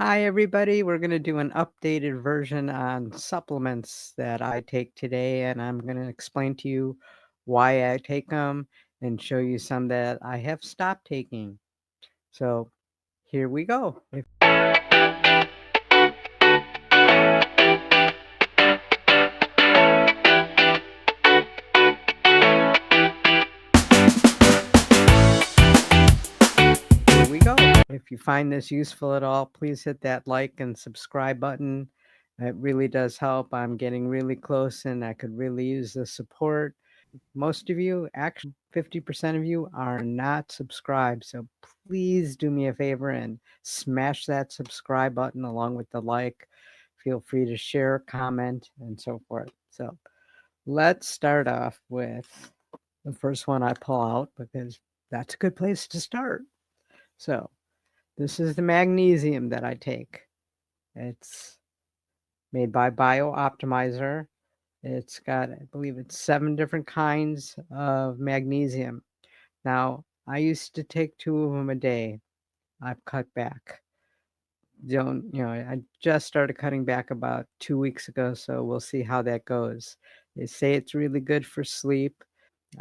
Hi, everybody. We're going to do an updated version on supplements that I take today, and I'm going to explain to you why I take them and show you some that I have stopped taking. So here we go. Here we go. If you find this useful at all, please hit that like and subscribe button. It really does help. I'm getting really close and I could really use the support. Most of you, actually 50% of you, are not subscribed. So please do me a favor and smash that subscribe button along with the like. Feel free to share, comment, and so forth. So let's start off with the first one I pull out because that's a good place to start. So this is the magnesium that I take. It's made by Optimizer. It's got, I believe it's 7 different kinds of magnesium. Now, I used to take 2 of them a day. I've cut back. I just started cutting back about 2 weeks ago, so we'll see how that goes. They say it's really good for sleep.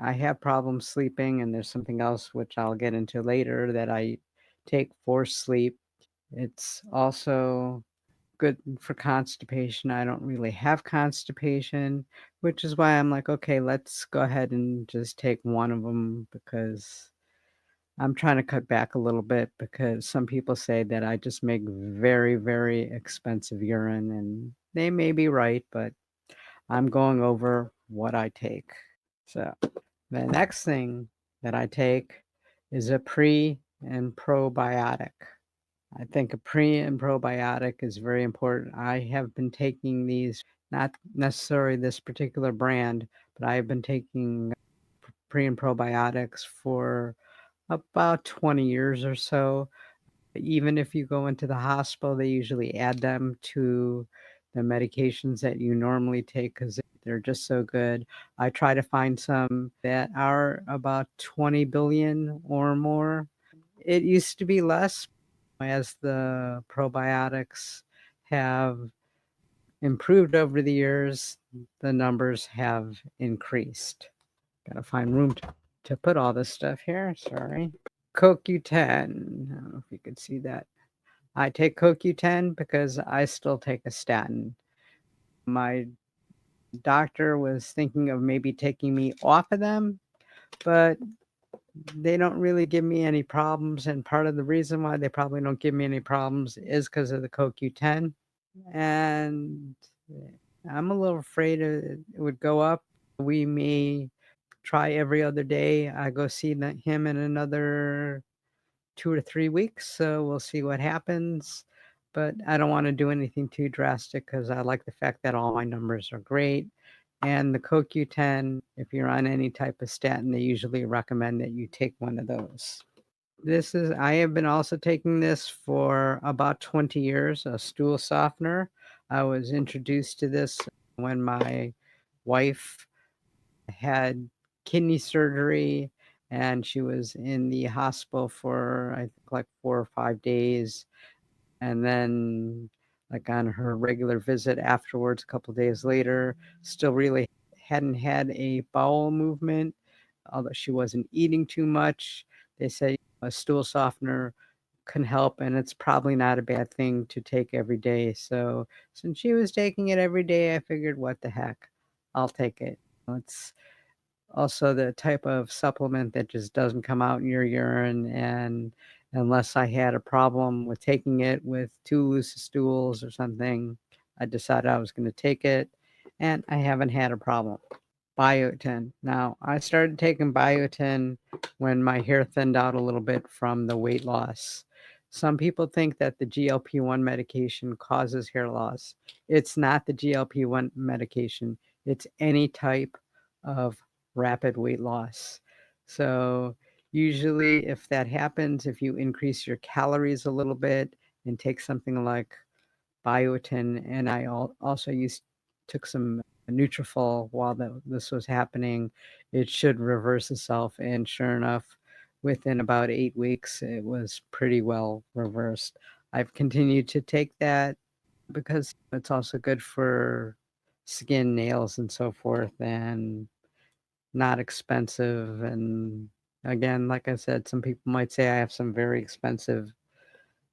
I have problems sleeping, and there's something else which I'll get into later that I take for sleep. It's also good for constipation. I don't really have constipation, which is why I'm like, okay, let's go ahead and just take one of them because I'm trying to cut back a little bit because some people say that I just make very, very expensive urine, and they may be right, but I'm going over what I take. So the next thing that I take is a pre and probiotic. I think a pre and probiotic is very important. I have been taking these, not necessarily this particular brand, but I have been taking pre and probiotics for about 20 years or so. Even if you go into the hospital, they usually add them to the medications that you normally take because they're just so good. I try to find some that are about 20 billion or more. It used to be less as the probiotics have improved over the years, the numbers have increased. Gotta find room to put all this stuff here. Sorry. CoQ10. I don't know if you could see that. I take CoQ10 because I still take a statin. My doctor was thinking of maybe taking me off of them, but they don't really give me any problems. And part of the reason why they probably don't give me any problems is because of the CoQ10. And I'm a little afraid it would go up. We may try every other day. I go see him in another 2 or 3 weeks, so we'll see what happens. But I don't want to do anything too drastic because I like the fact that all my numbers are great. And the CoQ10, if you're on any type of statin, they usually recommend that you take one of those. I have been also taking this for about 20 years, a stool softener. I was introduced to this when my wife had kidney surgery and she was in the hospital for, I think, like 4 or 5 days. And then, like, on her regular visit afterwards, a couple days later, still really hadn't had a bowel movement, although she wasn't eating too much. They say a stool softener can help, and it's probably not a bad thing to take every day. So since she was taking it every day, I figured, what the heck, I'll take it. It's also the type of supplement that just doesn't come out in your urine, and unless I had a problem with taking it with too loose stools or something, I decided I was going to take it, and I haven't had a problem. Biotin. Now, I started taking Biotin when my hair thinned out a little bit from the weight loss. Some people think that the GLP-1 medication causes hair loss. It's not the GLP-1 medication. It's any type of rapid weight loss. So usually if that happens, if you increase your calories a little bit and take something like Biotin, and I also took some Nutrafol while this was happening, it should reverse itself. And sure enough, within about 8 weeks, it was pretty well reversed. I've continued to take that because it's also good for skin, nails, and so forth, and not expensive. And again, like I said, some people might say I have some very expensive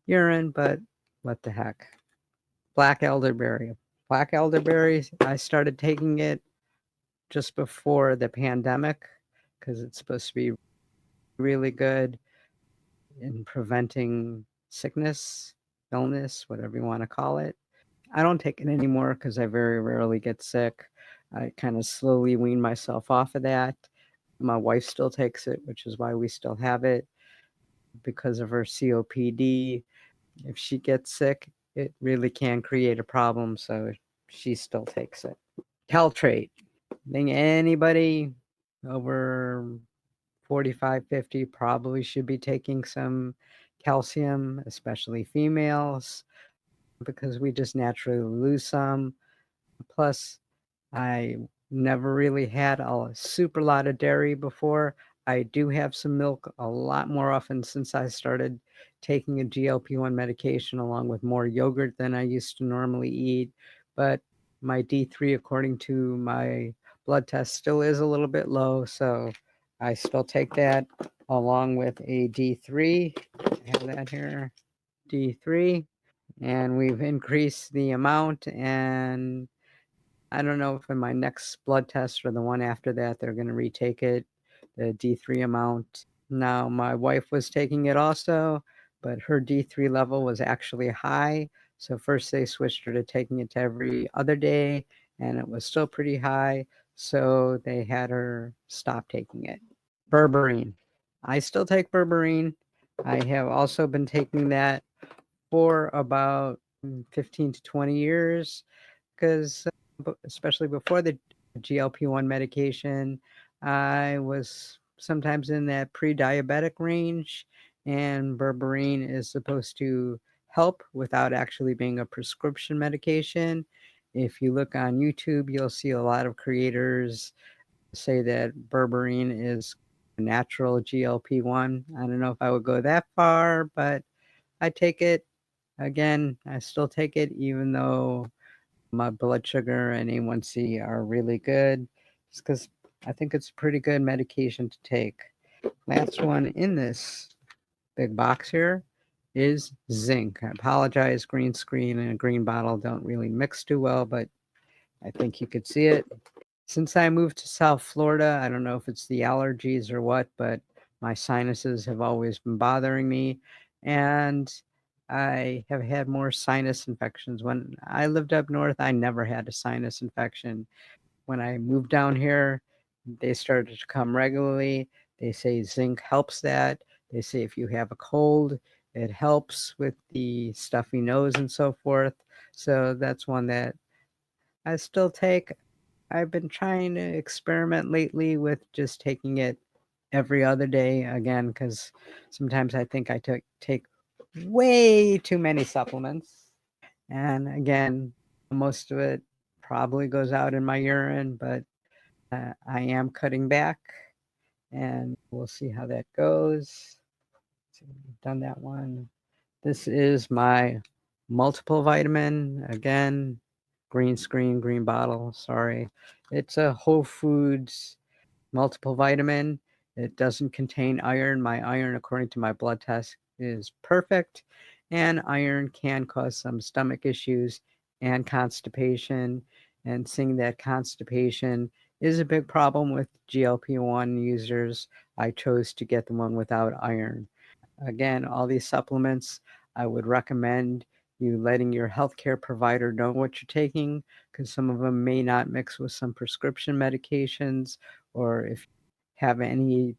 urine, but what the heck. Black elderberry. Black elderberry, I started taking it just before the pandemic because it's supposed to be really good in preventing sickness, illness, whatever you want to call it. I don't take it anymore because I very rarely get sick. I kind of slowly wean myself off of that. My wife still takes it, which is why we still have it because of her COPD. If she gets sick, it really can create a problem, so she still takes it. Caltrate. I think anybody over 45, 50 probably should be taking some calcium, especially females, because we just naturally lose some. Plus, I never really had a super lot of dairy before. I do have some milk a lot more often since I started taking a GLP-1 medication, along with more yogurt than I used to normally eat. But my D3, according to my blood test, still is a little bit low. So I still take that along with a D3. I have that here, D3. And we've increased the amount, and I don't know if in my next blood test or the one after that, they're going to retake it, the D3 amount. Now, my wife was taking it also, but her D3 level was actually high. So first they switched her to taking it to every other day, and it was still pretty high. So they had her stop taking it. Berberine. I still take berberine. I have also been taking that for about 15 to 20 years because especially before the GLP-1 medication, I was sometimes in that pre-diabetic range, and berberine is supposed to help without actually being a prescription medication. If you look on YouTube, you'll see a lot of creators say that berberine is a natural GLP-1. I don't know if I would go that far, but I take it. Again, I still take it even though my blood sugar and A1C are really good, just because I think it's a pretty good medication to take. Last one in this big box here is zinc. I apologize, green screen and a green bottle don't really mix too well, but I think you could see it. Since I moved to South Florida, I don't know if it's the allergies or what, but my sinuses have always been bothering me. And I have had more sinus infections. When I lived up north, I never had a sinus infection. When I moved down here, they started to come regularly. They say zinc helps that. They say if you have a cold, it helps with the stuffy nose and so forth. So that's one that I still take. I've been trying to experiment lately with just taking it every other day again because sometimes I think I take way too many supplements. And again, most of it probably goes out in my urine, but I am cutting back and we'll see how that goes. So we've done that one. This is my multiple vitamin. Again, green screen, green bottle. Sorry. It's a Whole Foods multiple vitamin. It doesn't contain iron. My iron, according to my blood test, is perfect. And iron can cause some stomach issues and constipation. And seeing that constipation is a big problem with GLP-1 users, I chose to get the one without iron. Again, all these supplements, I would recommend you letting your healthcare provider know what you're taking because some of them may not mix with some prescription medications, or if you have any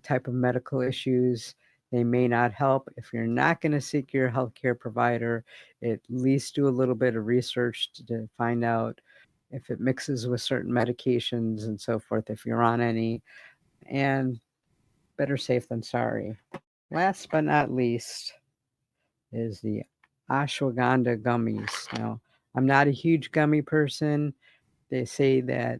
type of medical issues, they may not help. If you're not going to seek your healthcare provider, at least do a little bit of research to find out if it mixes with certain medications and so forth, if you're on any. And better safe than sorry. Last but not least is the ashwagandha gummies. Now, I'm not a huge gummy person. They say that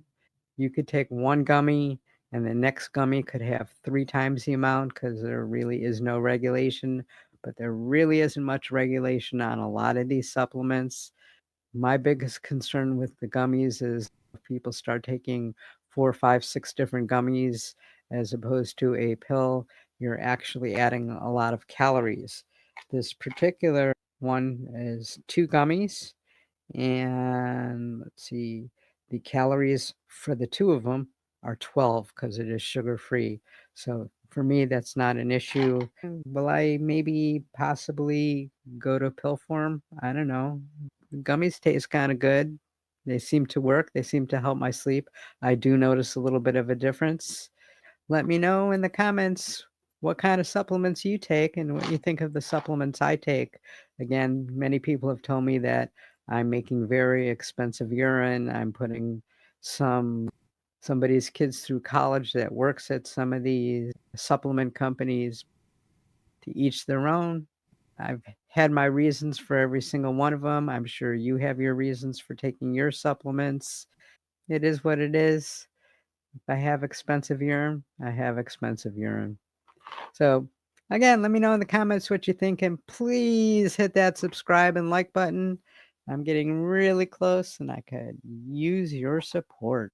you could take one gummy and the next gummy could have 3 times the amount because there really is no regulation. but there really isn't much regulation on a lot of these supplements. My biggest concern with the gummies is if people start taking 4, 5, 6 different gummies as opposed to a pill, you're actually adding a lot of calories. This particular one is 2 gummies, and let's see, the calories for the 2 of them are 12 because it is sugar-free. So for me, that's not an issue. Will I maybe possibly go to pill form? I don't know. Gummies taste kinda good. They seem to work. They seem to help my sleep. I do notice a little bit of a difference. Let me know in the comments what kind of supplements you take and what you think of the supplements I take. Again, many people have told me that I'm making very expensive urine. I'm putting somebody's kids through college that works at some of these supplement companies. To each their own. I've had my reasons for every single one of them. I'm sure you have your reasons for taking your supplements. It is what it is. If I have expensive urine, I have expensive urine. So, again, let me know in the comments what you think, and please hit that subscribe and like button. I'm getting really close, and I could use your support.